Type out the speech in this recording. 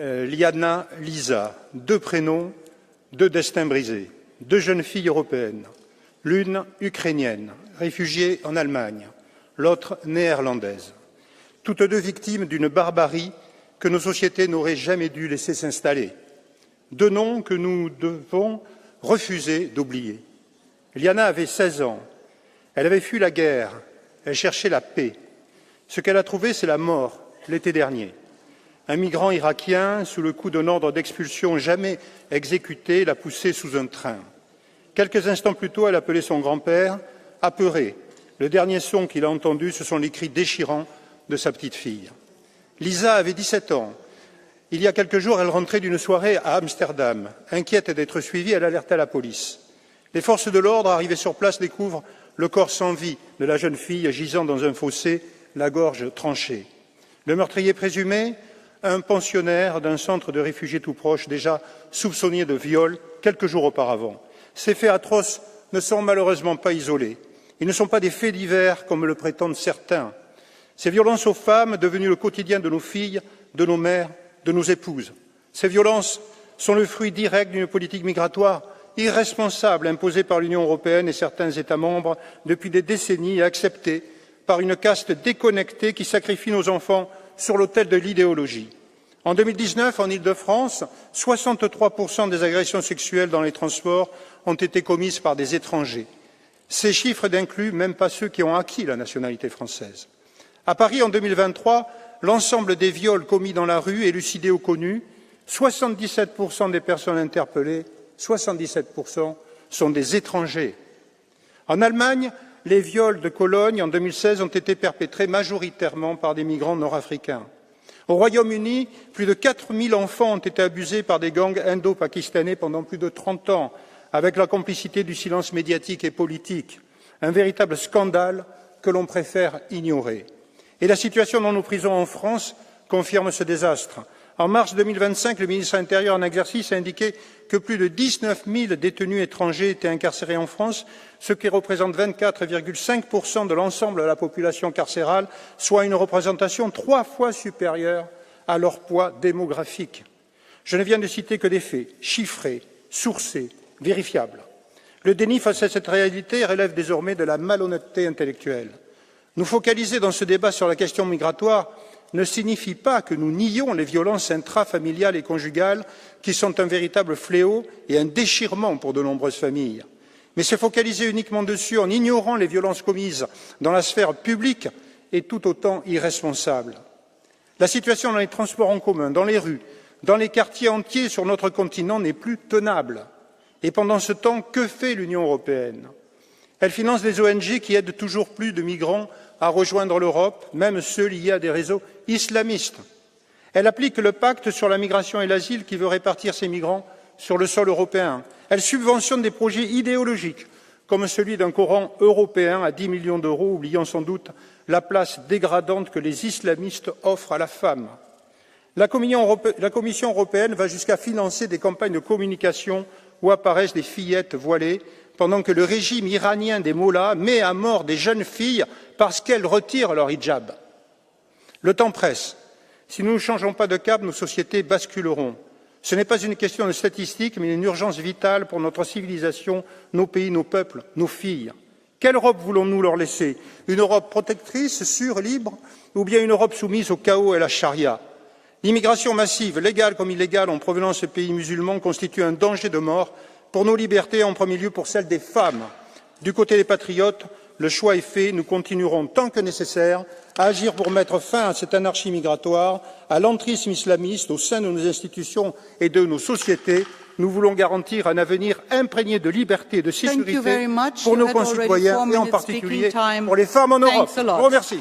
Liana, Lisa, 2 prénoms, 2 destins brisés, 2 jeunes filles européennes, l'une ukrainienne, réfugiée en Allemagne, l'autre néerlandaise, toutes 2 victimes d'une barbarie que nos sociétés n'auraient jamais dû laisser s'installer, 2 noms que nous devons refuser d'oublier. Liana avait 16 ans, elle avait fui la guerre, elle cherchait la paix. Ce qu'elle a trouvé, c'est la mort, l'été dernier. Un migrant irakien, sous le coup d'un ordre d'expulsion jamais exécuté, l'a poussé sous un train. Quelques instants plus tôt, elle appelait son grand-père, apeuré. Le dernier son qu'il a entendu, ce sont les cris déchirants de sa petite fille. Lisa avait 17 ans. Il y a quelques jours, elle rentrait d'une soirée à Amsterdam. Inquiète d'être suivie, elle alerta la police. Les forces de l'ordre, arrivées sur place, découvrent le corps sans vie de la jeune fille gisant dans un fossé, la gorge tranchée. Le meurtrier présumé, un pensionnaire d'un centre de réfugiés tout proche, déjà soupçonné de viol quelques jours auparavant. Ces faits atroces ne sont malheureusement pas isolés. Ils ne sont pas des faits divers comme le prétendent certains. Ces violences aux femmes, devenues le quotidien de nos filles, de nos mères, de nos épouses. Ces violences sont le fruit direct d'une politique migratoire irresponsable imposée par l'Union européenne et certains États membres depuis des décennies et acceptée par une caste déconnectée qui sacrifie nos enfants sur l'autel de l'idéologie. En 2019, en Île-de-France, 63% des agressions sexuelles dans les transports ont été commises par des étrangers. Ces chiffres n'incluent même pas ceux qui ont acquis la nationalité française. À Paris, en 2023, l'ensemble des viols commis dans la rue, élucidés ou connus, 77% des personnes interpellées, 77% sont des étrangers. En Allemagne, les viols de Cologne en 2016 ont été perpétrés majoritairement par des migrants nord-africains. Au Royaume-Uni, plus de 4000 enfants ont été abusés par des gangs indo-pakistanais pendant plus de 30 ans, avec la complicité du silence médiatique et politique. Un véritable scandale que l'on préfère ignorer. Et la situation dans nos prisons en France confirme ce désastre. En mars 2025, le ministre de l'Intérieur en exercice a indiqué que plus de 19 000 détenus étrangers étaient incarcérés en France, ce qui représente 24,5% de l'ensemble de la population carcérale, soit une représentation 3 fois supérieure à leur poids démographique. Je ne viens de citer que des faits chiffrés, sourcés, vérifiables. Le déni face à cette réalité relève désormais de la malhonnêteté intellectuelle. Nous focaliser dans ce débat sur la question migratoire ne signifie pas que nous nions les violences intrafamiliales et conjugales qui sont un véritable fléau et un déchirement pour de nombreuses familles. Mais se focaliser uniquement dessus en ignorant les violences commises dans la sphère publique est tout autant irresponsable. La situation dans les transports en commun, dans les rues, dans les quartiers entiers sur notre continent n'est plus tenable. Et pendant ce temps, que fait l'Union européenne? Elle finance des ONG qui aident toujours plus de migrants à rejoindre l'Europe, même ceux liés à des réseaux islamistes. Elle applique le pacte sur la migration et l'asile qui veut répartir ces migrants sur le sol européen. Elle subventionne des projets idéologiques, comme celui d'un Coran européen à 10 millions d'euros, oubliant sans doute la place dégradante que les islamistes offrent à la femme. La Commission européenne va jusqu'à financer des campagnes de communication où apparaissent des fillettes voilées, pendant que le régime iranien des mollahs met à mort des jeunes filles parce qu'elles retirent leur hijab. Le temps presse. Si nous ne changeons pas de cap, nos sociétés basculeront. Ce n'est pas une question de statistique, mais une urgence vitale pour notre civilisation, nos pays, nos peuples, nos filles. Quelle Europe voulons-nous leur laisser? Une Europe protectrice, sûre, libre, ou bien une Europe soumise au chaos et à la charia? L'immigration massive, légale comme illégale, en provenance de pays musulmans, constitue un danger de mort pour nos libertés, en premier lieu pour celles des femmes. Du côté des patriotes, le choix est fait, nous continuerons tant que nécessaire à agir pour mettre fin à cette anarchie migratoire, à l'entrisme islamiste au sein de nos institutions et de nos sociétés. Nous voulons garantir un avenir imprégné de liberté et de sécurité pour nos concitoyens et en particulier pour les femmes en Europe. Je vous remercie.